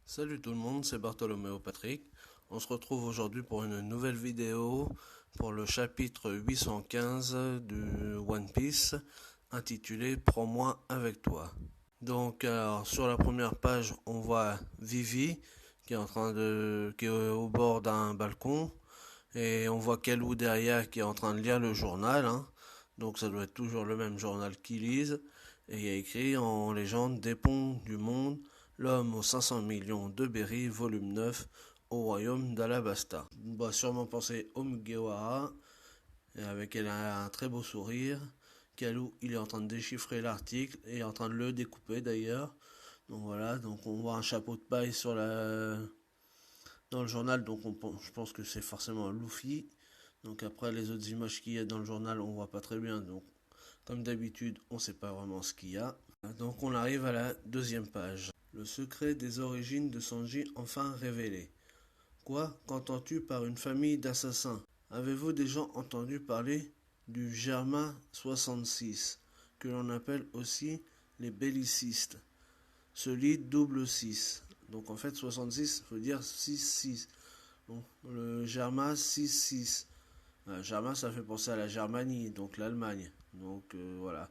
Salut tout le monde, c'est Bartholoméo Patrick. On se retrouve aujourd'hui pour une nouvelle vidéo pour le chapitre 815 du One Piece intitulé Prends-moi avec toi. Donc alors, sur la première page, on voit Vivi qui est au bord d'un balcon et on voit Kelou derrière qui est en train de lire le journal, hein. Donc ça doit être toujours le même journal qu'ils lisent. Et il y a écrit en légende Des ponts du monde, l'homme aux 500 millions de Berry, volume 9, au royaume d'Alabasta. On va sûrement penser au Mugiwara, et avec elle a un très beau sourire. Kalou, il est en train de déchiffrer l'article et est en train de le découper d'ailleurs. Donc voilà, donc on voit un chapeau de paille dans le journal, donc je pense que c'est forcément un Luffy. Donc après les autres images qu'il y a dans le journal, on voit pas très bien. Donc comme d'habitude, on sait pas vraiment ce qu'il y a. Donc on arrive à la deuxième page. Le secret des origines de Sanji enfin révélé. Quoi qu'entends-tu par une famille d'assassins? Avez-vous déjà entendu parler du Germain 66, que l'on appelle aussi les bellicistes? Ce lit double 6. Donc en fait 66 veut dire 6-6. Donc le Germain 6-6. Germain ça fait penser à la Germanie, donc l'Allemagne. Donc voilà.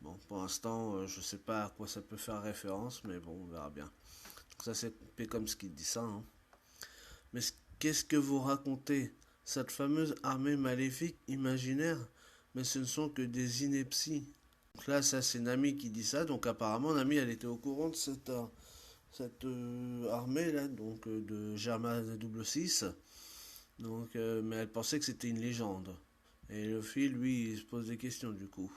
Bon, pour l'instant, je sais pas à quoi ça peut faire référence, mais bon, on verra bien. Donc ça, c'est comme ce qu'il dit ça, hein. Mais qu'est-ce que vous racontez? Cette fameuse armée maléfique imaginaire? Mais ce ne sont que des inepties. Donc là, ça, c'est Nami qui dit ça. Donc apparemment, Nami, elle était au courant de cette armée là, donc de Germain 6. Donc, mais elle pensait que c'était une légende. Et Luffy, lui, il se pose des questions du coup.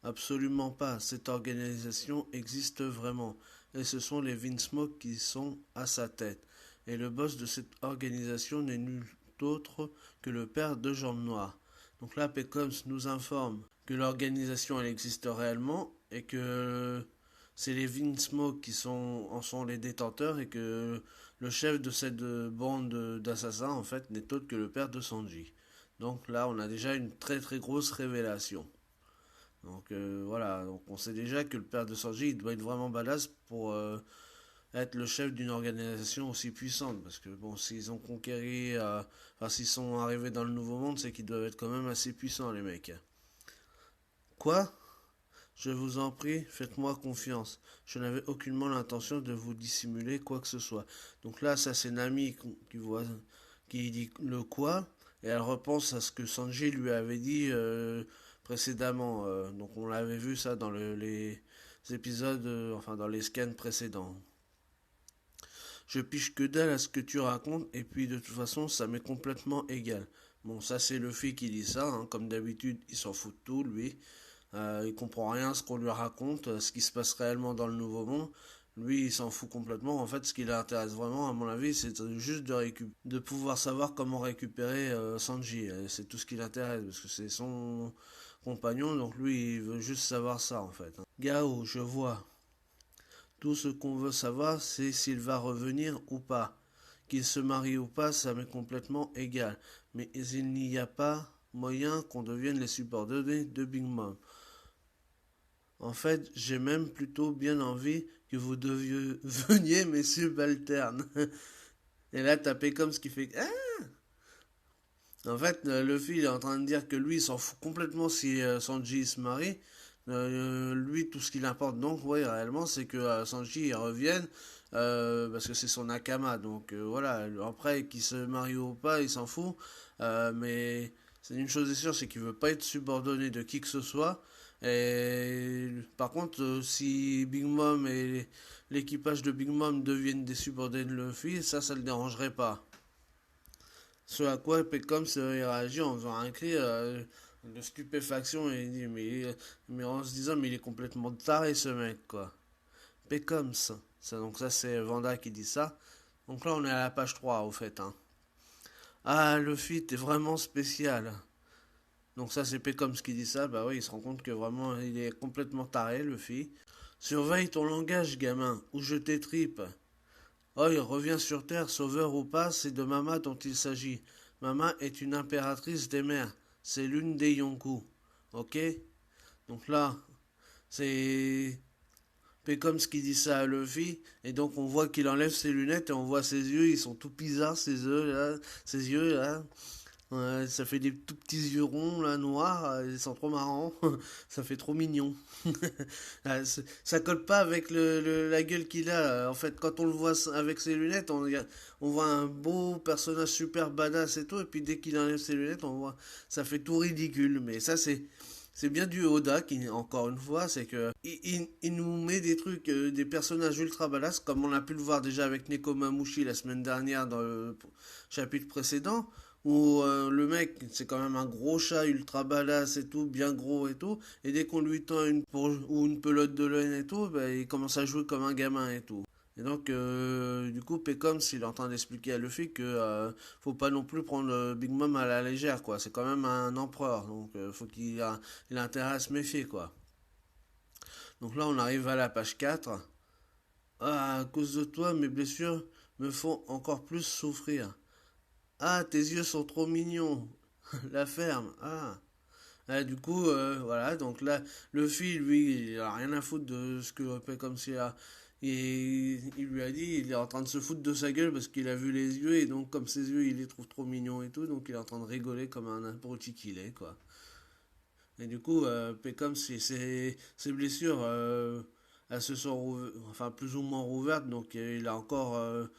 Absolument pas. Cette organisation existe vraiment. Et ce sont les Vinsmoke qui sont à sa tête. Et le boss de cette organisation n'est nul autre que le père de Jambes Noires. Donc là, Pecoms nous informe que l'organisation elle existe réellement et que c'est les Vinsmoke qui en sont les détenteurs et que le chef de cette bande d'assassins en fait n'est autre que le père de Sanji. Donc là, on a déjà une très très grosse révélation. Donc voilà, donc on sait déjà que le père de Sanji il doit être vraiment badass pour être le chef d'une organisation aussi puissante. Parce que bon, s'ils ont conquéri, enfin s'ils sont arrivés dans le nouveau monde, c'est qu'ils doivent être quand même assez puissants les mecs. Quoi? Je vous en prie, faites-moi confiance. Je n'avais aucunement l'intention de vous dissimuler quoi que ce soit. Donc là, ça c'est Nami qui dit le quoi, et elle repense à ce que Sanji lui avait dit précédemment. Donc on l'avait vu ça dans les épisodes, enfin dans les scans précédents. Je piche que dalle à ce que tu racontes, et puis de toute façon, ça m'est complètement égal. Bon, ça c'est Luffy qui dit ça, hein. Comme d'habitude, il s'en fout de tout, lui. Il comprend rien à ce qu'on lui raconte, ce qui se passe réellement dans le Nouveau Monde. Lui, il s'en fout complètement. En fait, ce qui l'intéresse vraiment, à mon avis, c'est juste de pouvoir savoir comment récupérer Sanji. C'est tout ce qui l'intéresse, parce que c'est son compagnon, donc lui, il veut juste savoir ça, en fait, hein. Gao, je vois. Tout ce qu'on veut savoir, c'est s'il va revenir ou pas. Qu'il se marie ou pas, ça m'est complètement égal. Mais il n'y a pas moyen qu'on devienne les subordonnés de Big Mom. En fait, j'ai même plutôt bien envie que vous veniez mes subalternes. Et là, tapez comme ce qui fait... Ah. En fait, Luffy il est en train de dire que lui, il s'en fout complètement si Sanji se marie. Lui, tout ce qui l'importe, donc, ouais, réellement, c'est que Sanji il revienne. Parce que c'est son Nakama. Donc, voilà. Après, qu'il se marie ou pas, il s'en fout. Mais c'est une chose est sûre, c'est qu'il veut pas être subordonné de qui que ce soit. Et par contre, si Big Mom et l'équipage de Big Mom deviennent des subordonnés de Luffy, ça le dérangerait pas. Ce à quoi Peckham se réagit en faisant un cri de stupéfaction et il dit mais en se disant mais il est complètement taré ce mec quoi. Peckham ça. Donc ça c'est Vanda qui dit ça. Donc là on est à la page 3 au fait, hein. Ah Luffy t'es vraiment spécial. Donc ça c'est Peckham qui dit ça. Bah oui il se rend compte que vraiment il est complètement taré Luffy. Surveille ton langage gamin ou je t'étripe. Oi revient sur Terre, sauveur ou pas, c'est de Mama dont il s'agit. Mama est une impératrice des mers. C'est l'une des Yonkou. Ok? Donc là, c'est Comme ce qui dit ça à Luffy, et donc on voit qu'il enlève ses lunettes et on voit ses yeux, ils sont tout bizarres, ses yeux là. Ouais, ça fait des tout petits yeux ronds là, noirs, ils sont trop marrants, ça fait trop mignon. Ça colle pas avec la gueule qu'il a. En fait, quand on le voit avec ses lunettes, on voit un beau personnage super badass et tout, et puis dès qu'il enlève ses lunettes, on voit, ça fait tout ridicule. Mais ça, c'est bien du Oda qui, encore une fois, c'est que il nous met des trucs, des personnages ultra badass, comme on a pu le voir déjà avec Nekomamushi la semaine dernière dans le chapitre précédent, où le mec, c'est quand même un gros chat ultra badass et tout, bien gros et tout, et dès qu'on lui tend ou une pelote de laine et tout, bah, il commence à jouer comme un gamin et tout. Et donc, du coup, Pecoms, il est en train d'expliquer à Luffy que faut pas non plus prendre Big Mom à la légère, quoi. C'est quand même un empereur, donc faut il a intérêt à se méfier, quoi. Donc là, on arrive à la page 4. Ah, à cause de toi, mes blessures me font encore plus souffrir. Ah, tes yeux sont trop mignons. La ferme. Ah. Ah, du coup, voilà, donc là, Luffy, lui, il a rien à foutre de ce que comme s'il a. Il lui a dit, il est en train de se foutre de sa gueule parce qu'il a vu les yeux, et donc, comme ses yeux, il les trouve trop mignons et tout, donc il est en train de rigoler comme un abruti qu'il est, quoi. Et du coup, Peckham, ses blessures, elles se sont enfin, plus ou moins rouvertes, donc il a encore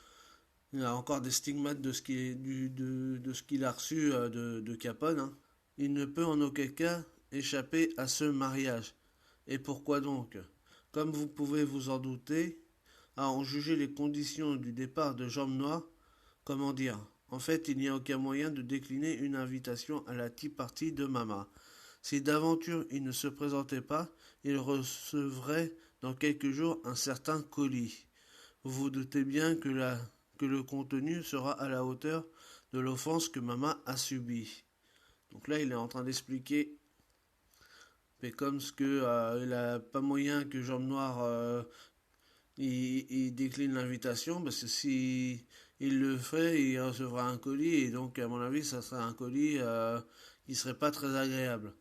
des stigmates de ce de ce qu'il a reçu de Capone, hein. Il ne peut en aucun cas échapper à ce mariage. Et pourquoi donc? Comme vous pouvez vous en douter, à en juger les conditions du départ de Jambe Noire, comment dire? En fait, il n'y a aucun moyen de décliner une invitation à la tea party de Mama. Si d'aventure il ne se présentait pas, il recevrait dans quelques jours un certain colis. Vous vous doutez bien que le contenu sera à la hauteur de l'offense que Mama a subie. Donc là, il est en train d'expliquer, mais comme ce que il a pas moyen que Jambe Noire il décline l'invitation, parce que si il le fait, il recevra un colis, et donc à mon avis, ça serait un colis qui serait pas très agréable.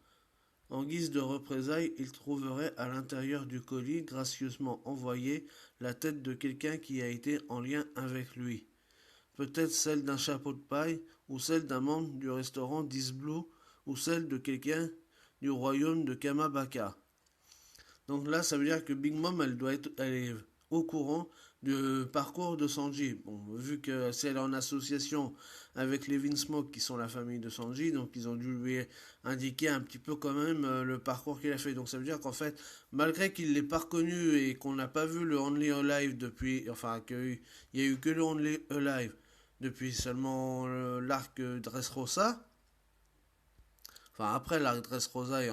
En guise de représailles, il trouverait à l'intérieur du colis, gracieusement envoyé, la tête de quelqu'un qui a été en lien avec lui. Peut-être celle d'un chapeau de paille, ou celle d'un membre du restaurant d'Isblue, ou celle de quelqu'un du royaume de Kamabaka. Donc là, ça veut dire que Big Mom, elle est au courant du parcours de Sanji. Bon, vu que c'est en association avec les Vinsmoke qui sont la famille de Sanji, donc ils ont dû lui indiquer un petit peu quand même le parcours qu'il a fait. Donc ça veut dire qu'en fait, malgré qu'il l'ait pas reconnu et qu'on n'a pas vu le Only Alive depuis, enfin qu'il y a eu que le Only Alive depuis seulement l'arc Dressrosa, enfin après l'arc Dressrosa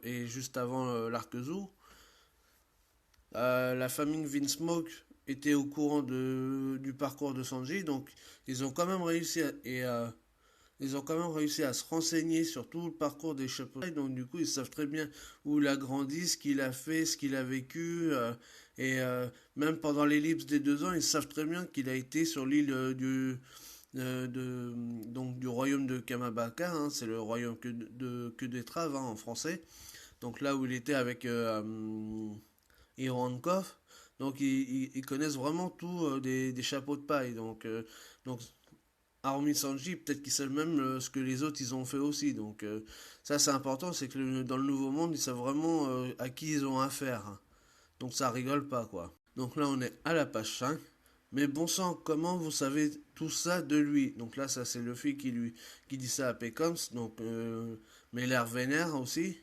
et juste avant l'arc Zou, la famille Vinsmoke était au courant du parcours de Sanji, donc ils ont quand même réussi ils ont quand même réussi à se renseigner sur tout le parcours des chapeaux. Donc du coup, ils savent très bien où il a grandi, ce qu'il a fait, ce qu'il a vécu. Et même pendant l'ellipse des 2 ans, ils savent très bien qu'il a été sur l'île donc du royaume de Kamabaka. Hein, c'est le royaume que d'étrave hein, en français. Donc là où il était avec Ironkov. Donc ils connaissent vraiment tout des chapeaux de paille. Donc hormis Sanji, peut-être qu'ils savent même ce que les autres ils ont fait aussi. Donc ça c'est important, c'est que dans le nouveau monde ils savent vraiment à qui ils ont affaire, hein. Donc ça rigole pas quoi. Donc là on est à la page 5. Mais bon sang, comment vous savez tout ça de lui? Donc là ça c'est Luffy qui dit ça à Pecoms. Donc mais l'air vénère aussi.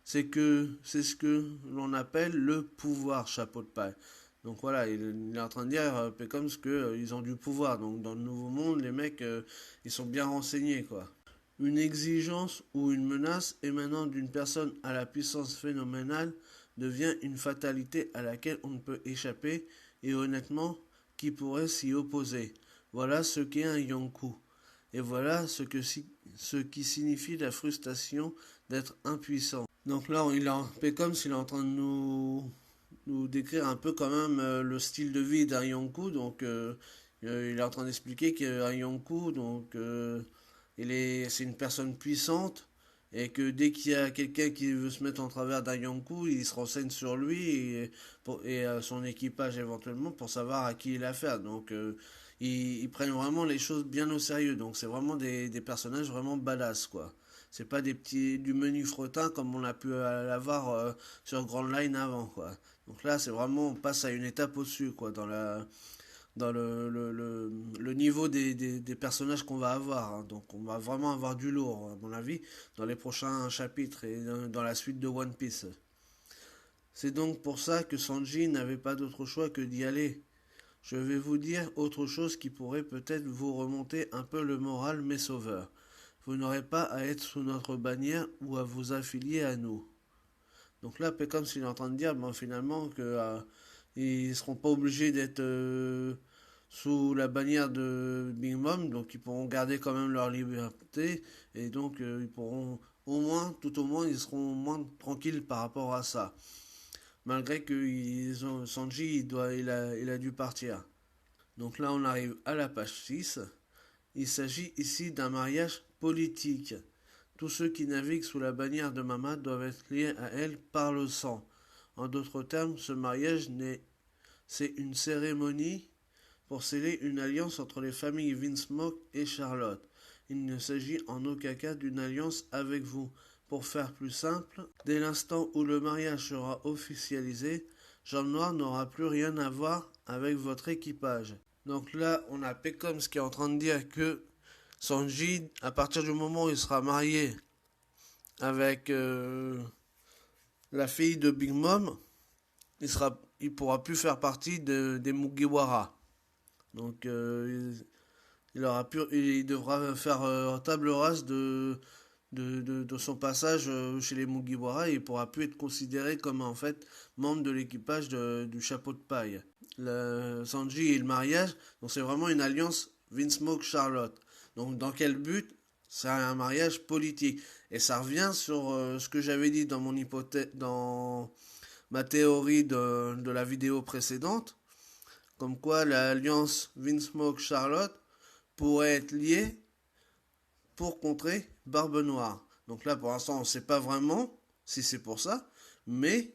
C'est ce que l'on appelle le pouvoir chapeau de paille. Donc voilà, il est en train de dire comme ce que ils ont du pouvoir. Donc dans le nouveau monde, les mecs ils sont bien renseignés quoi. Une exigence ou une menace émanant d'une personne à la puissance phénoménale devient une fatalité à laquelle on ne peut échapper et honnêtement, qui pourrait s'y opposer? Voilà ce qu'est un Yonkou. Et voilà ce qui signifie la frustration d'être impuissant. Donc là, Pecom, il est en train de nous décrire un peu quand même le style de vie d'un Yonkou. Donc, il est en train d'expliquer qu'un Yonkou, donc, c'est une personne puissante Et que dès qu'il y a quelqu'un qui veut se mettre en travers d'un Yonkou, il se renseigne sur lui et son équipage éventuellement pour savoir à qui il a affaire. Donc ils prennent vraiment les choses bien au sérieux. Donc c'est vraiment des personnages vraiment badass quoi. C'est pas des petits du menu fretin comme on a pu l'avoir sur Grand Line avant quoi. Donc là c'est vraiment on passe à une étape au-dessus quoi dans le niveau des personnages qu'on va avoir, hein. Donc on va vraiment avoir du lourd, à mon avis, dans les prochains chapitres et dans la suite de One Piece. C'est donc pour ça que Sanji n'avait pas d'autre choix que d'y aller. Je vais vous dire autre chose qui pourrait peut-être vous remonter un peu le moral, mes sauveurs. Vous n'aurez pas à être sous notre bannière ou à vous affilier à nous. Donc là, comme s'il est en train de dire, ben, finalement, que ils seront pas obligés d'être sous la bannière de Big Mom, donc ils pourront garder quand même leur liberté, et donc ils pourront au moins, tout au moins, ils seront moins tranquilles par rapport à ça. Malgré que Sanji, il a dû partir. Donc là, on arrive à la page 6. Il s'agit ici d'un mariage politique. Tous ceux qui naviguent sous la bannière de Mama doivent être liés à elle par le sang. En d'autres termes, ce mariage c'est une cérémonie pour sceller une alliance entre les familles Vinsmoke et Charlotte. Il ne s'agit en aucun cas d'une alliance avec vous. Pour faire plus simple, dès l'instant où le mariage sera officialisé, Jean Noir n'aura plus rien à voir avec votre équipage. Donc là, on a Pecoms qui est en train de dire que Sanji, à partir du moment où il sera marié avec la fille de Big Mom, il pourra plus faire partie des Mugiwara. Donc il devra faire table rase de son passage chez les Mugiwara et il pourra plus être considéré comme en fait membre de l'équipage du chapeau de paille. Sanji et le mariage, donc c'est vraiment une alliance Vince Smoke Charlotte. Donc dans quel but? C'est un mariage politique. Et ça revient sur ce que j'avais dit dans mon hypothèse, dans ma théorie de la vidéo précédente, comme quoi l'alliance Vince Smoke Charlotte pourrait être liée pour contrer Barbe Noire. Donc là, pour l'instant, on ne sait pas vraiment si c'est pour ça, mais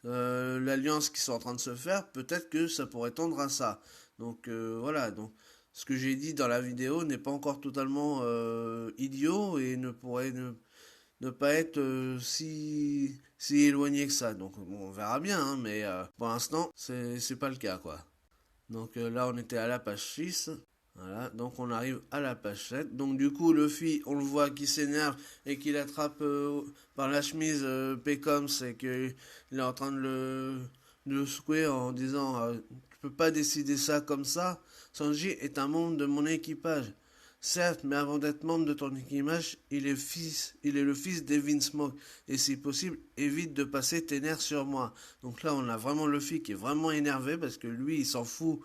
l'alliance qui sont en train de se faire, peut-être que ça pourrait tendre à ça. Donc voilà, donc ce que j'ai dit dans la vidéo n'est pas encore totalement idiot et ne pourrait ne pas être si éloigné que ça. Donc bon, on verra bien, hein, mais pour l'instant, c'est pas le cas, quoi. Donc là, on était à la page 6. Voilà, donc on arrive à la page 7. Donc du coup, Luffy, on le voit qui s'énerve et qu'il attrape par la chemise Pecoms et qu'il est en train de le secouer en disant tu peux pas décider ça comme ça. Sanji est un membre de mon équipage. Certes, mais avant d'être membre de ton équipage, il est le fils d'Evin Smoke. Et si possible, évite de passer tes nerfs sur moi. Donc là, on a vraiment Luffy qui est vraiment énervé parce que lui, il s'en fout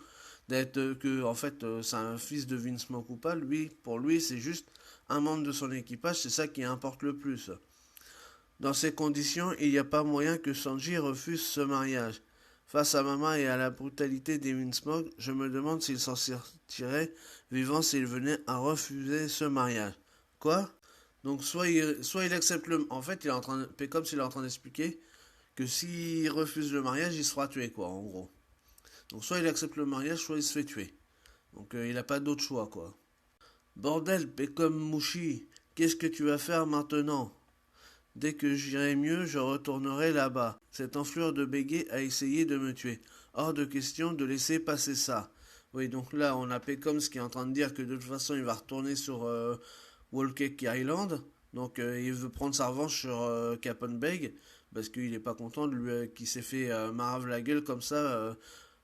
d'être que en fait c'est un fils de Vince Smoke ou pas. Lui, pour lui, c'est juste un membre de son équipage, c'est ça qui importe le plus. Dans ces conditions, il n'y a pas moyen que Sanji refuse ce mariage. Face à Mama et à la brutalité des Winsmoke, je me demande s'il s'en sortirait vivant s'il venait à refuser ce mariage. Quoi? Donc soit il accepte le... En fait, il est en train de... comme s'il est en train d'expliquer que s'il refuse le mariage, il sera tué, quoi, en gros. Donc soit il accepte le mariage, soit il se fait tuer. Donc il n'a pas d'autre choix, quoi. Bordel, Pecom Mouchi, qu'est-ce que tu vas faire maintenant? Dès que j'irai mieux, je retournerai là-bas. Cette enflure de béguet a essayé de me tuer. Hors de question de laisser passer ça. Oui, donc là, on a Pecoms qui est en train de dire que de toute façon, il va retourner sur Whole Cake Island. Donc, il veut prendre sa revanche sur Capon Beg. Parce qu'il n'est pas content de lui qui s'est fait marave la gueule comme ça,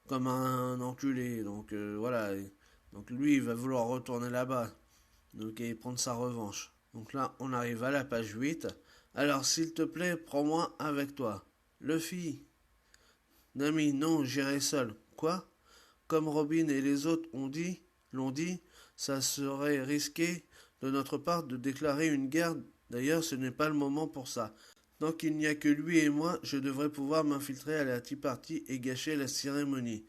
comme un enculé. Donc, voilà. Donc, lui, il va vouloir retourner là-bas. Donc, et prendre sa revanche. Donc là, on arrive à la page 8. Alors, s'il te plaît, prends-moi avec toi. Luffy. Nami, non, j'irai seul. Quoi? Comme Robin et les autres l'ont dit, ça serait risqué de notre part de déclarer une guerre. D'ailleurs, ce n'est pas le moment pour ça. Tant qu'il n'y a que lui et moi, je devrais pouvoir m'infiltrer à la Tea Party et gâcher la cérémonie.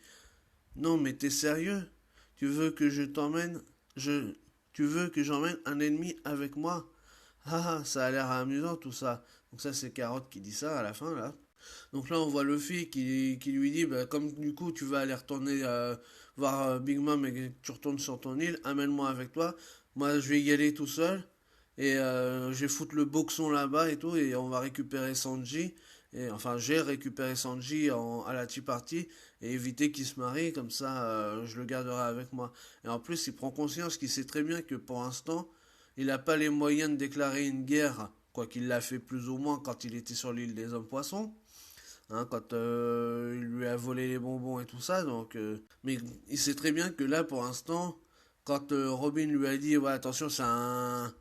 Non, mais t'es sérieux? Tu veux que je t'emmène? Tu veux que j'emmène un ennemi avec moi? Ah, ça a l'air amusant tout ça. Donc ça c'est Carotte qui dit ça à la fin là. Donc là on voit Luffy qui lui dit bah, comme du coup tu vas aller retourner voir Big Mom et que tu retournes sur ton île, amène-moi avec toi. Moi je vais y aller tout seul et je vais foutre le boxon là-bas et tout et on va récupérer Sanji. Et enfin j'ai récupéré Sanji à la Tea Party et éviter qu'il se marie, comme ça je le garderai avec moi. Et en plus il prend conscience qu'il sait très bien que pour l'instant il n'a pas les moyens de déclarer une guerre, quoi qu'il l'a fait plus ou moins quand il était sur l'île des hommes poissons, hein, quand il lui a volé les bonbons et tout ça. Donc, mais il sait très bien que là, pour l'instant, quand Robin lui a dit, ouais, attention, c'est un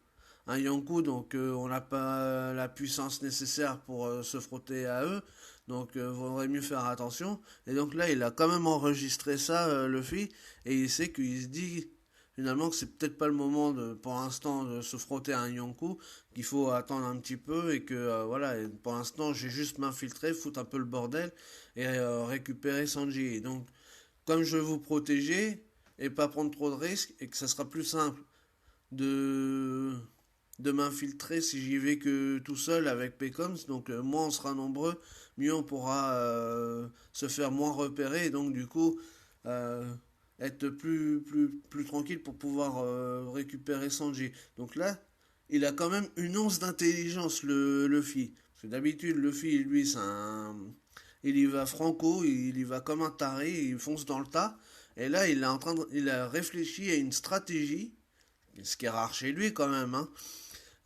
Yonkou, donc on n'a pas la puissance nécessaire pour se frotter à eux. Donc, vaudrait mieux faire attention. Et donc là, il a quand même enregistré ça, Luffy, et il sait qu'il se dit finalement que c'est peut-être pas le moment pour l'instant de se frotter à un Yonkou, qu'il faut attendre un petit peu et que voilà, et pour l'instant j'ai juste m'infiltrer, foutre un peu le bordel et récupérer Sanji. Et donc comme je veux vous protéger et pas prendre trop de risques et que ça sera plus simple de de m'infiltrer si j'y vais que tout seul avec Pécoms, donc moins on sera nombreux, mieux on pourra se faire moins repérer et donc du coup euh, être plus tranquille pour pouvoir récupérer Sanji. Donc là, il a quand même une once d'intelligence, le Luffy. Parce que d'habitude, Luffy, lui, c'est un... Il y va franco, il y va comme un taré, il fonce dans le tas. Et là, il a réfléchi à une stratégie, ce qui est rare chez lui quand même,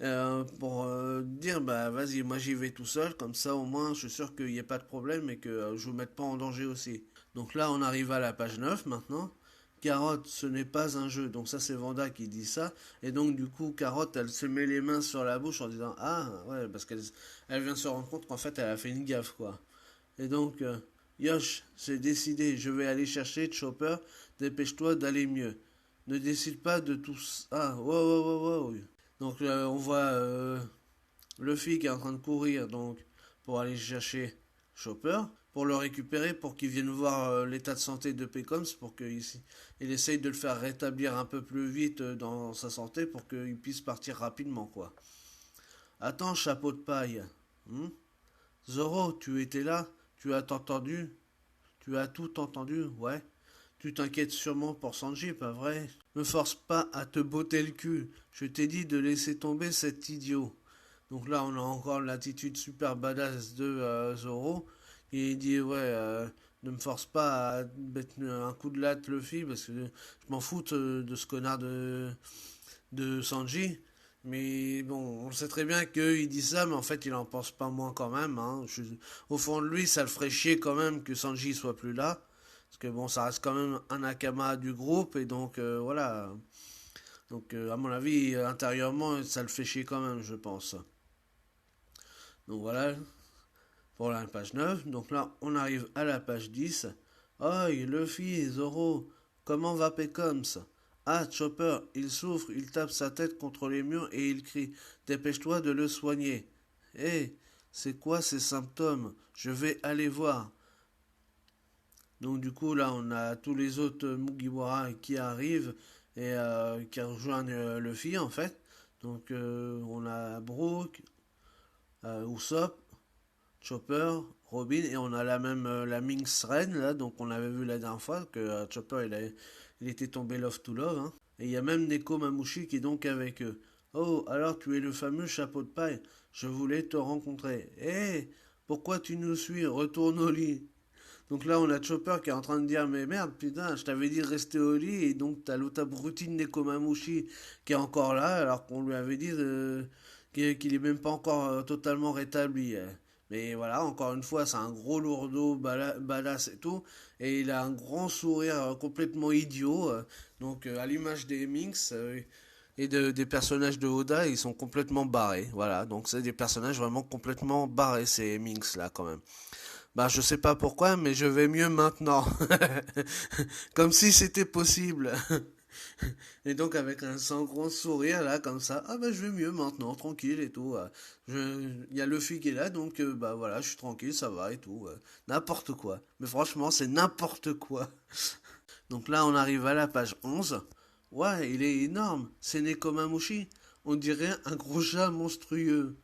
hein, pour dire, bah vas-y, moi j'y vais tout seul, comme ça au moins je suis sûr qu'il n'y ait pas de problème et que je ne vous mette pas en danger aussi. Donc là, on arrive à la page 9 maintenant. Carotte, ce n'est pas un jeu. Donc ça, c'est Vanda qui dit ça. Et donc, du coup, Carotte, elle se met les mains sur la bouche en disant, ah, ouais, parce qu'elle vient de se rendre compte qu'en fait, elle a fait une gaffe, quoi. Et donc, Yosh, c'est décidé. Je vais aller chercher Chopper. Dépêche-toi d'aller mieux. Ne décide pas de tout ça. Ah, wow, wow, wow, wow. Donc, on voit Luffy qui est en train de courir donc pour aller chercher Chopper, pour le récupérer, pour qu'il vienne voir l'état de santé de Pecoms, pour qu'il il essaye de le faire rétablir un peu plus vite dans sa santé, pour qu'il puisse partir rapidement, quoi. Attends, chapeau de paille. Hmm. Zoro, tu étais là? Tu as entendu? Tu as tout entendu? Ouais. Tu t'inquiètes sûrement pour Sanji, pas vrai? Me force pas à te botter le cul. Je t'ai dit de laisser tomber cet idiot. Donc là, on a encore l'attitude super badass de Zoro. Il dit, ouais, ne me force pas à mettre un coup de latte Luffy, parce que je m'en fous de ce connard de Sanji. Mais bon, on sait très bien qu'il dit ça, mais en fait, il en pense pas moins quand même, hein. Au fond de lui, ça le ferait chier quand même que Sanji soit plus là. Parce que bon, ça reste quand même un Nakama du groupe, et donc voilà. Donc à mon avis, intérieurement, ça le fait chier quand même, je pense. Donc voilà, pour la page 9. Donc là, on arrive à la page 10. Oi, Luffy, Zoro, comment va Pecoms? Ah, Chopper, il souffre, il tape sa tête contre les murs et il crie. Dépêche-toi de le soigner. Hé, c'est quoi ces symptômes? Je vais aller voir. Donc du coup, là, on a tous les autres Mugiwara qui arrivent et qui rejoignent Luffy, en fait. Donc on a Brook, Usopp, Chopper, Robin, et on a la même la Minx Reine là, donc on avait vu la dernière fois que Chopper il était tombé love to love, hein. Et il y a même Neko Mamushi qui est donc avec eux. Oh, alors tu es le fameux chapeau de paille, je voulais te rencontrer. Hé, pourquoi tu nous suis? Retourne au lit. Donc là, on a Chopper qui est en train de dire, mais merde, putain, je t'avais dit de rester au lit, et donc t'as l'autre abruti de Neko Mamushi qui est encore là, alors qu'on lui avait dit qu'il est même pas encore totalement rétabli. Mais voilà, encore une fois, c'est un gros lourdeau, badass et tout, et il a un grand sourire complètement idiot, donc à l'image des Minx et des personnages de Oda, ils sont complètement barrés, voilà, donc c'est des personnages vraiment complètement barrés, ces Minx là quand même. Bah, je sais pas pourquoi, mais je vais mieux maintenant. Comme si c'était possible. Et donc, avec un sans grand sourire, là, comme ça, ah bah, je vais mieux maintenant, tranquille et tout. Il y a Luffy qui est là, donc, bah voilà, je suis tranquille, ça va et tout. N'importe quoi. Mais franchement, c'est n'importe quoi. Donc là, on arrive à la page 11. Ouais, il est énorme. C'est Nekomamushi. On dirait un gros chat monstrueux.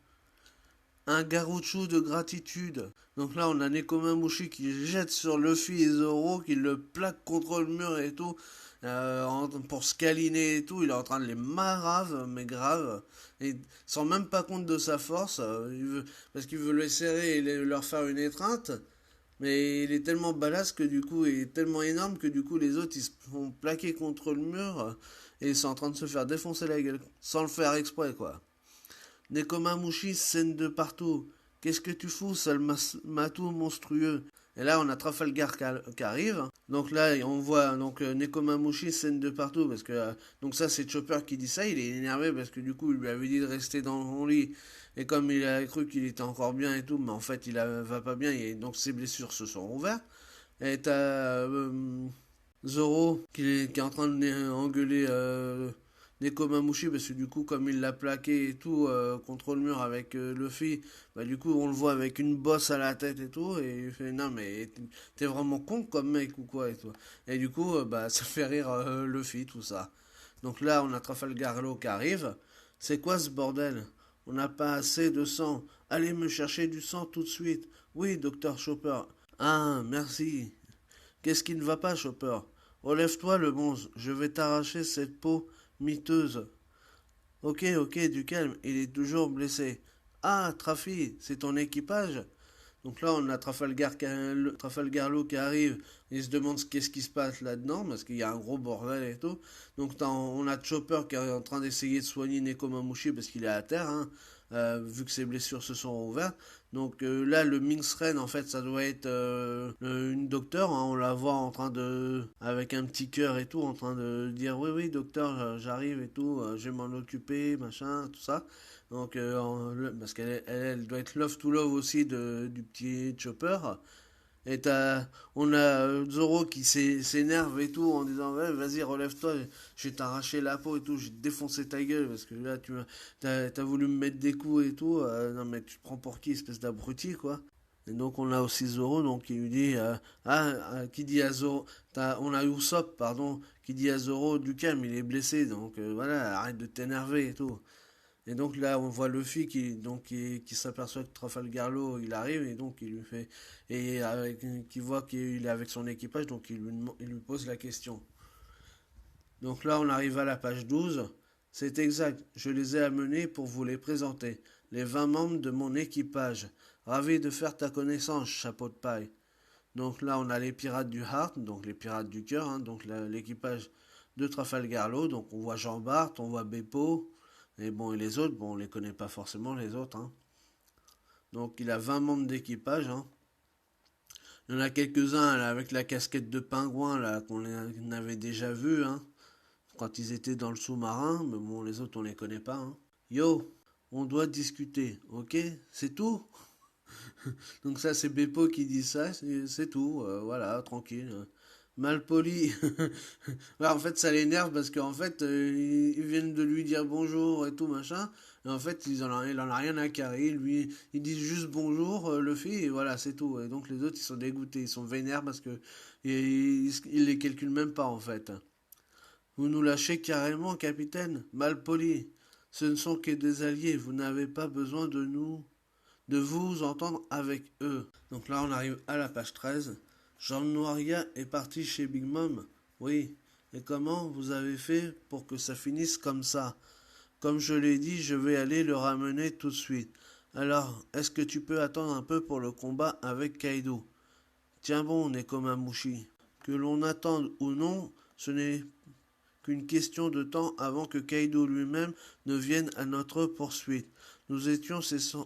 Un Garouchou de gratitude. Donc là, on a Nekomamushi qui jette sur Luffy et Zoro, qui le plaque contre le mur et tout, pour se câliner et tout. Il est en train de les marave, mais grave. Et il se rend même pas compte de sa force, parce qu'il veut les serrer et leur faire une étreinte. Mais il est tellement badass que du coup, il est tellement énorme que du coup, les autres, ils se font plaquer contre le mur, et ils sont en train de se faire défoncer la gueule, sans le faire exprès, quoi. Nekomamushi scène de partout. Qu'est-ce que tu fous, sale matou monstrueux? Et là, on a Trafalgar qui arrive. Donc là, on voit donc Nekomamushi scène de partout parce que donc ça c'est Chopper qui dit ça. Il est énervé parce que du coup, il lui avait dit de rester dans son lit et comme il a cru qu'il était encore bien et tout, mais en fait, va pas bien et donc ses blessures se sont ouvertes. Et t'as Zoro qui est en train d'engueuler Nekomamushi parce que du coup comme il l'a plaqué et tout contre le mur avec Luffy, bah du coup on le voit avec une bosse à la tête et tout et il fait non mais t'es vraiment con comme mec ou quoi et tout. Et du coup bah ça fait rire Luffy tout ça. Donc là on a Trafalgar Law qui arrive. C'est quoi ce bordel? On n'a pas assez de sang. Allez me chercher du sang tout de suite. Oui, docteur Chopper. Ah, merci. Qu'est-ce qui ne va pas, Chopper? Relève-toi, le bonze. Je vais t'arracher cette peau miteuse. Ok, ok, du calme. Il est toujours blessé. Ah, Trafi, c'est ton équipage? Donc là, on a Trafalgar Law qui arrive. Il se demande qu'est-ce qui se passe là-dedans, parce qu'il y a un gros bordel et tout. Donc on a Chopper qui est en train d'essayer de soigner Nekomamushi parce qu'il est à terre, hein, vu que ses blessures se sont ouvertes. Donc là, le Minxren, en fait, ça doit être une docteur, hein. On la voit en train de, avec un petit cœur et tout, en train de dire oui, oui, docteur, j'arrive et tout, je vais m'en occuper, machin, tout ça. Donc, parce qu'elle doit être love to love aussi du petit Chopper. Et on a Zoro qui s'énerve et tout en disant ouais, vas-y relève-toi, je vais t'arracher la peau et tout, je vais te défoncer ta gueule parce que là t'as voulu me mettre des coups et tout, non mais tu te prends pour qui espèce d'abruti quoi. Et donc on a aussi Zoro donc qui lui dit qui dit à Zoro, on a Usopp pardon qui dit à Zoro du calme il est blessé donc voilà arrête de t'énerver et tout. Et donc là, on voit Luffy qui s'aperçoit que Trafalgar Law il arrive et donc il lui fait qui voit qu'il est avec son équipage donc il lui pose la question. Donc là, on arrive à la page 12. C'est exact, je les ai amenés pour vous les présenter, les 20 membres de mon équipage. Ravi de faire ta connaissance, chapeau de paille. Donc là, on a les pirates du Heart, donc les pirates du cœur, hein, donc l'équipage de Trafalgar Law. Donc on voit Jean Bart, on voit Beppo, et bon, et les autres, bon, on les connaît pas forcément, les autres, hein. Donc il a 20 membres d'équipage, hein. Il y en a quelques-uns là, avec la casquette de pingouin là qu'on avait déjà vu, hein, quand ils étaient dans le sous-marin, mais bon, les autres on les connaît pas, hein. Yo, on doit discuter, ok? C'est tout? Donc ça c'est Beppo qui dit ça, c'est tout, voilà, tranquille. Malpoli. Ouais, en fait, ça l'énerve parce qu'en fait, ils viennent de lui dire bonjour et tout machin. Et en fait, il en a rien à carrer. Lui, ils disent juste bonjour, Luffy, et voilà, c'est tout. Et donc les autres, ils sont dégoûtés, ils sont vénères parce que ils les calculent même pas en fait. Vous nous lâchez carrément, capitaine. Malpoli. Ce ne sont que des alliés. Vous n'avez pas besoin de vous entendre avec eux. Donc là, on arrive à la page 13. Jean Noaria est parti chez Big Mom. Oui. Et comment vous avez fait pour que ça finisse comme ça? Comme je l'ai dit, je vais aller le ramener tout de suite. Alors, est-ce que tu peux attendre un peu pour le combat avec Kaido? Tiens bon, Nekomamushi. Que l'on attende ou non, ce n'est qu'une question de temps avant que Kaido lui-même ne vienne à notre poursuite. Nous étions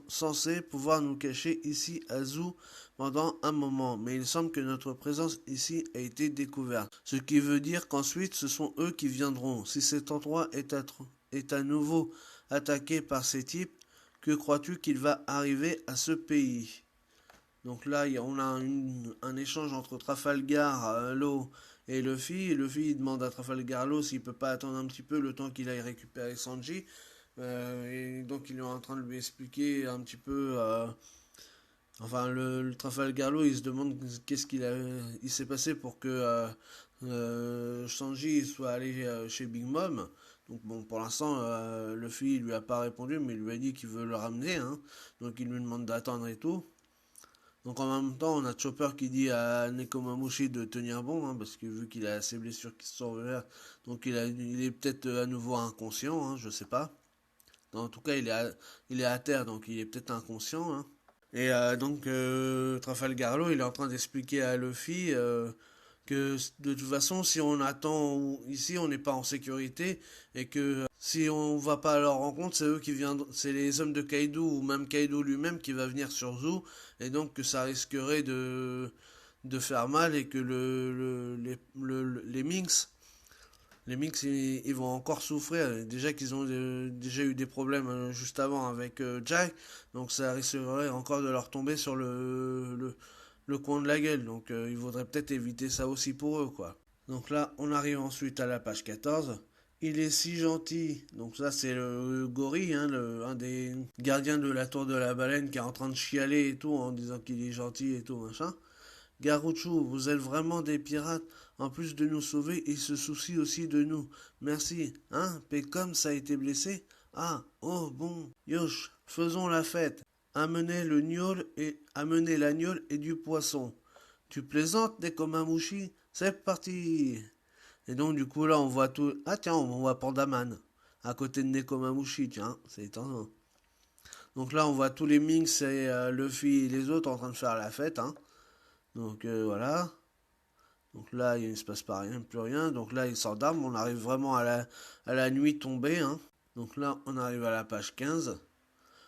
censés pouvoir nous cacher ici à Zou pendant un moment, mais il semble que notre présence ici a été découverte. Ce qui veut dire qu'ensuite ce sont eux qui viendront. Si cet endroit est à nouveau attaqué par ces types, que crois-tu qu'il va arriver à ce pays? Donc là, on a un échange entre Trafalgar Law et Luffy. Et Luffy demande à Trafalgar Law s'il peut pas attendre un petit peu le temps qu'il aille récupérer Sanji. Et donc il est en train de lui expliquer un petit peu. Enfin, le Trafalgar Law, il se demande qu'est-ce il s'est passé pour que Sanji soit allé chez Big Mom. Donc bon, pour l'instant, Luffy il lui a pas répondu, mais il lui a dit qu'il veut le ramener, hein. Donc il lui demande d'attendre et tout. Donc en même temps, on a Chopper qui dit à Nekomamushi de tenir bon, hein, parce que vu qu'il a ses blessures qui se sont révélées, donc il est peut-être à nouveau inconscient, hein, je sais pas. En tout cas, il est à terre, donc il est peut-être inconscient, hein. Et donc Trafalgar Law, il est en train d'expliquer à Luffy que de toute façon, si on attend ici, on n'est pas en sécurité et que si on va pas à leur rencontre, c'est eux qui viennent, c'est les hommes de Kaido ou même Kaido lui-même qui va venir sur Zou et donc que ça risquerait de faire mal et que les Minx ils vont encore souffrir. Déjà qu'ils ont déjà eu des problèmes juste avant avec Jack, donc ça risquerait encore de leur tomber sur le coin de la gueule. Donc il faudrait peut-être éviter ça aussi pour eux, quoi. Donc là, on arrive ensuite à la page 14. Il est si gentil. Donc ça, c'est le gorille, hein, un des gardiens de la tour de la baleine qui est en train de chialer et tout en disant qu'il est gentil et tout, machin. Garouchou, vous êtes vraiment des pirates. En plus de nous sauver, il se soucie aussi de nous. Merci. Hein, Pécom, ça a été blessé? Ah, oh, bon. Yosh, faisons la fête. Amenez l'agnole et du poisson. Tu plaisantes, Nekomamushi? C'est parti. Et donc, du coup, là, on voit tout. Ah, tiens, on voit Pandaman. À côté de Nekomamushi, tiens, c'est étonnant. Donc là, on voit tous les Minx et Luffy et les autres en train de faire la fête, hein. Donc voilà. Donc là, il ne se passe pas rien, plus rien. Donc là, il s'endorment. On arrive vraiment à la nuit tombée, hein. Donc là, on arrive à la page 15.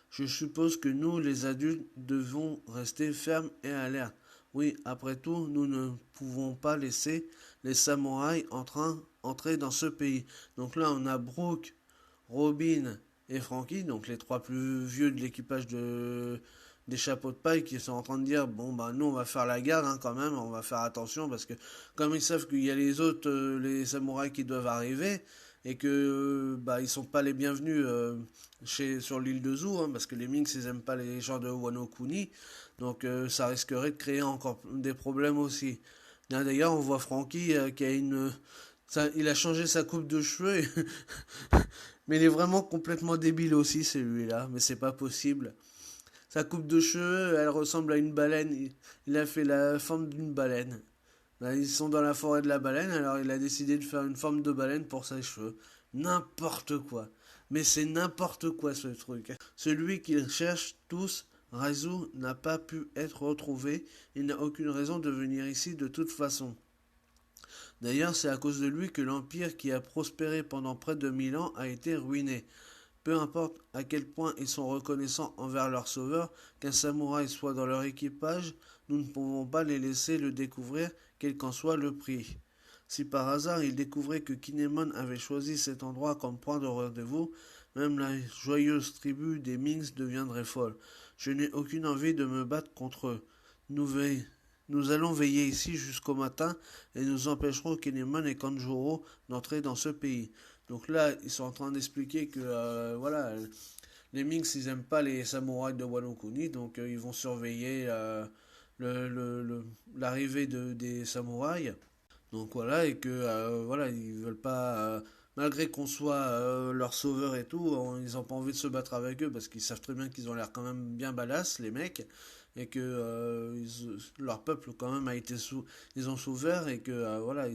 Je suppose que nous, les adultes, devons rester fermes et alertes. Oui, après tout, nous ne pouvons pas laisser les samouraïs entrer dans ce pays. Donc là, on a Brooke, Robin et Frankie, donc les trois plus vieux de l'équipage des chapeaux de paille qui sont en train de dire bon bah nous on va faire la garde, hein, quand même, on va faire attention parce que comme ils savent qu'il y a les autres les samouraïs qui doivent arriver et que bah ils sont pas les bienvenus sur l'île de Zou, hein, parce que les Minks ils aiment pas les gens de Wano Kuni, donc ça risquerait de créer encore des problèmes aussi. D'ailleurs on voit Frankie qui a il a changé sa coupe de cheveux mais il est vraiment complètement débile aussi celui-là, mais c'est pas possible. Sa coupe de cheveux, elle ressemble à une baleine. Il a fait la forme d'une baleine. Là, ils sont dans la forêt de la baleine, alors il a décidé de faire une forme de baleine pour ses cheveux. N'importe quoi. Mais c'est n'importe quoi ce truc. Celui qu'ils cherchent tous, Raizu, n'a pas pu être retrouvé. Il n'a aucune raison de venir ici de toute façon. D'ailleurs, c'est à cause de lui que l'empire qui a prospéré pendant près de 1000 ans a été ruiné. Peu importe à quel point ils sont reconnaissants envers leur sauveur, qu'un samouraï soit dans leur équipage, nous ne pouvons pas les laisser le découvrir, quel qu'en soit le prix. Si par hasard ils découvraient que Kinemon avait choisi cet endroit comme point de rendez-vous, même la joyeuse tribu des Minx deviendrait folle. Je n'ai aucune envie de me battre contre eux. Nous allons veiller ici jusqu'au matin et nous empêcherons Kinemon et Kanjuro d'entrer dans ce pays. Donc là, ils sont en train d'expliquer que voilà, les Minx, ils aiment pas les samouraïs de Wano Kuni, donc ils vont surveiller l'arrivée des samouraïs. Donc voilà, et que voilà, ils veulent pas, malgré qu'on soit leur sauveur et tout, ils ont pas envie de se battre avec eux parce qu'ils savent très bien qu'ils ont l'air quand même bien badass, les mecs, et que leur peuple quand même a été ils ont souffert et que voilà,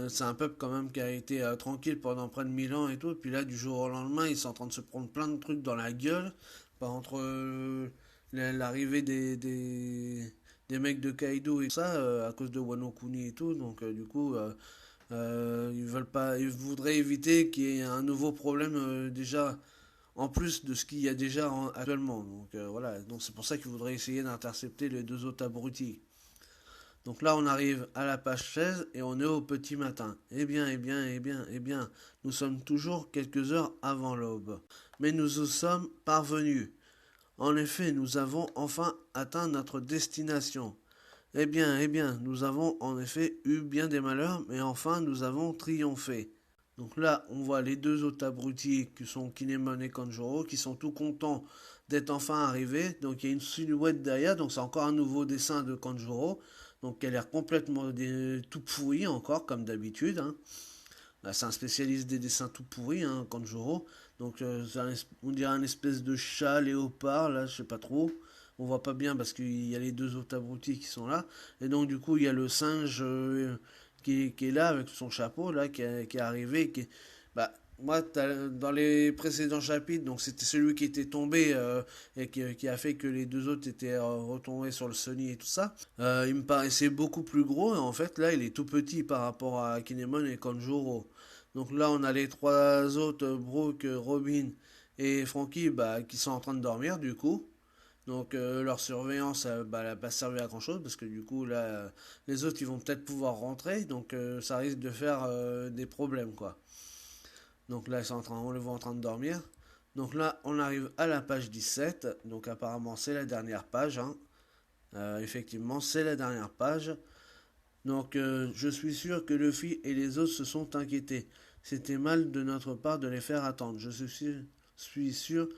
c'est un peuple quand même qui a été tranquille pendant près de 1000 ans et tout, et puis là du jour au lendemain, ils sont en train de se prendre plein de trucs dans la gueule, pas entre l'arrivée des mecs de Kaido et ça à cause de Wano Kuni et tout, donc du coup ils veulent pas, ils voudraient éviter qu'il y ait un nouveau problème déjà en plus de ce qu'il y a déjà actuellement. Donc voilà, donc c'est pour ça qu'ils voudraient essayer d'intercepter les deux autres abrutis. Donc là on arrive à la page 16 et on est au petit matin. Eh bien, eh bien, eh bien, eh bien, nous sommes toujours quelques heures avant l'aube. Mais nous y sommes parvenus. En effet, nous avons enfin atteint notre destination. Eh bien, nous avons en effet eu bien des malheurs, mais enfin nous avons triomphé. Donc là, on voit les deux autres abrutis qui sont Kinemon et Kanjuro qui sont tout contents d'être enfin arrivés. Donc il y a une silhouette derrière, donc c'est encore un nouveau dessin de Kanjuro. Donc elle a l'air complètement tout pourri encore, comme d'habitude, hein. Là, c'est un spécialiste des dessins tout pourris, hein, Kanjuro. Donc on dirait un espèce de chat léopard, là, je sais pas trop. On voit pas bien parce qu'il y a les deux autres abrutis qui sont là. Et donc du coup, il y a le singe qui est là avec son chapeau, là, qui est arrivé. Bah, moi, dans les précédents chapitres, donc c'était celui qui était tombé et qui a fait que les deux autres étaient retombés sur le Sony et tout ça. Il me paraissait beaucoup plus gros et en fait là il est tout petit par rapport à Kinemon et Kanjuro. Donc là on a les trois autres, Brooke, Robin et Frankie, bah, qui sont en train de dormir du coup. Donc leur surveillance, bah, elle n'a pas servi à grand chose parce que du coup là les autres ils vont peut-être pouvoir rentrer, donc ça risque de faire des problèmes quoi. Donc là on les voit en train de dormir. Donc là on arrive à la page 17, donc apparemment c'est la dernière page, hein. Effectivement c'est la dernière page. Donc je suis sûr que Luffy et les autres se sont inquiétés. C'était mal de notre part de les faire attendre. Suis sûr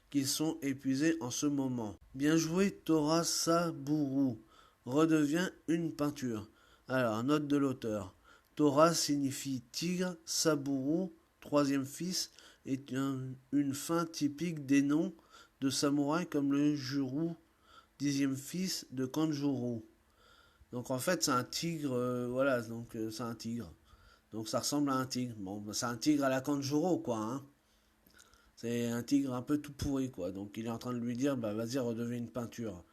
qu'ils sont épuisés en ce moment. Bien joué Tora Saburu. Redevient une peinture. Alors, note de l'auteur. Tora signifie tigre, Saburu, troisième fils, est une fin typique des noms de samouraïs comme le Juru, dixième fils de Kanjuro. Donc en fait c'est un tigre, voilà, donc c'est un tigre. Donc ça ressemble à un tigre. Bon, bah, c'est un tigre à la Kanjuro, quoi, hein. C'est un tigre un peu tout pourri, quoi. Donc il est en train de lui dire, bah vas-y, redeviens une peinture.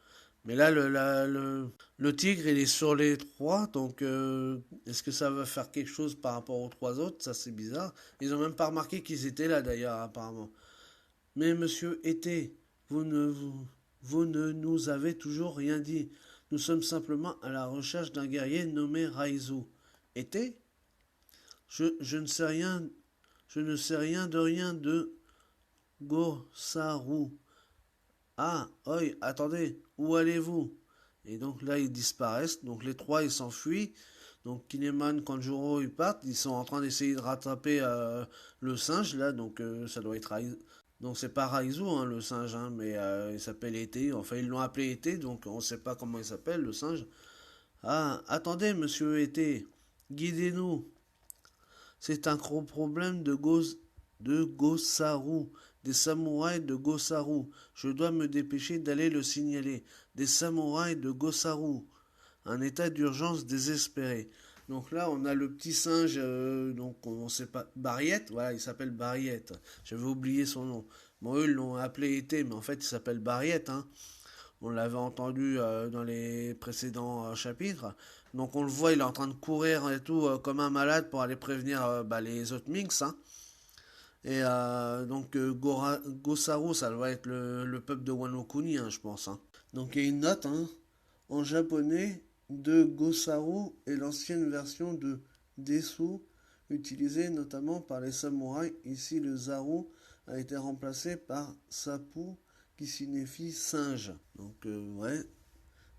Mais là, le tigre, il est sur les trois, donc est-ce que ça va faire quelque chose par rapport aux trois autres? Ça, c'est bizarre. Ils ont même pas remarqué qu'ils étaient là, d'ailleurs, apparemment. Mais monsieur Été, vous ne, vous, vous ne nous avez toujours rien dit. Nous sommes simplement à la recherche d'un guerrier nommé Raizu. Été? Je ne sais rien, je ne sais rien de Gosaru. Ah, oi, attendez, où allez-vous? Et donc là, ils disparaissent. Donc les trois, ils s'enfuient. Donc Kineman, Kanjuro, ils partent. Ils sont en train d'essayer de rattraper le singe, là. Donc ça doit être Raizu. Donc c'est pas Raizu, hein, le singe, hein, mais il s'appelle Été. Enfin, ils l'ont appelé Été, donc on ne sait pas comment il s'appelle, le singe. Ah, attendez, monsieur Été. Guidez-nous. C'est un gros problème de Gosaru, des samouraïs de Gosaru. Je dois me dépêcher d'aller le signaler. Des samouraïs de Gosaru. Un état d'urgence désespéré. Donc là, on a le petit singe, donc on sait pas, Bariette, voilà, il s'appelle Bariette. J'avais oublié son nom. Bon, eux, ils l'ont appelé été, mais en fait, il s'appelle Bariette, hein. On l'avait entendu dans les précédents chapitres. Donc on le voit, il est en train de courir et tout comme un malade pour aller prévenir bah, les autres Minx, hein. Et donc Gosaru, ça doit être le peuple de Wano Kuni, hein, je pense, hein. Donc il y a une note, hein, en japonais de Gosaru est l'ancienne version de Desu, utilisée notamment par les samouraïs. Ici, le Zaru a été remplacé par Sapu, qui signifie singe. Donc, ouais,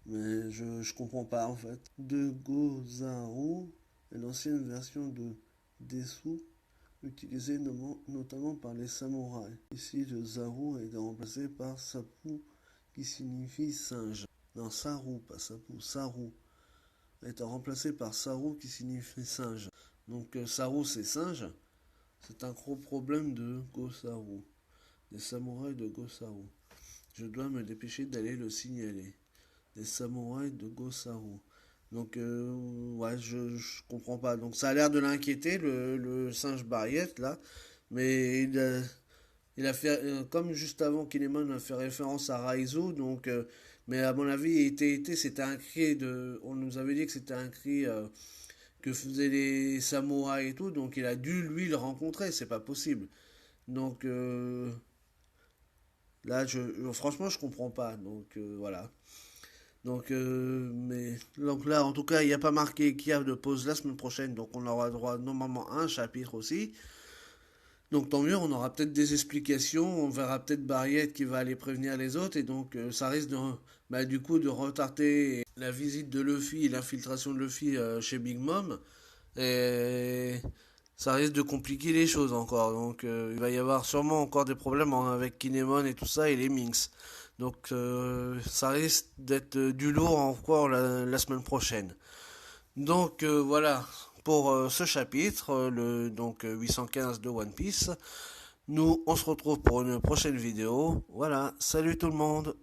mais je comprends pas en fait. De Gozaru est l'ancienne version de Desu, utilisée notamment par les samouraïs. Ici, le Zaru a été remplacé par Sapu, qui signifie singe. Non, Saru, pas Sapu, Saru. A été remplacé par Saru, qui signifie singe. Donc, Saru, c'est singe. C'est un gros problème de Gosaru. Des samouraïs de Gosaru. Je dois me dépêcher d'aller le signaler. Des samouraïs de Gosaru. Donc, ouais, je comprends pas. Donc, ça a l'air de l'inquiéter, le singe Bariette, là. Mais il a fait, comme juste avant Kinemon a fait référence à Raizu, donc, mais à mon avis, c'était un cri de. On nous avait dit que c'était un cri que faisaient les samouraïs et tout, donc il a dû, lui, le rencontrer, c'est pas possible. Donc, là, franchement, je comprends pas. Donc, voilà. Donc, donc là, en tout cas, il n'y a pas marqué qu'il y a de pause la semaine prochaine, donc on aura droit normalement à un chapitre aussi. Donc tant mieux, on aura peut-être des explications, on verra peut-être Barriette qui va aller prévenir les autres, et donc ça risque de, bah, du coup de retarder la visite de Luffy et l'infiltration de Luffy chez Big Mom, et ça risque de compliquer les choses encore. Donc il va y avoir sûrement encore des problèmes avec Kinemon et tout ça et les Minx. Donc ça risque d'être du lourd encore la semaine prochaine. Donc voilà, pour ce chapitre, donc 815 de One Piece. Nous, on se retrouve pour une prochaine vidéo. Voilà, salut tout le monde!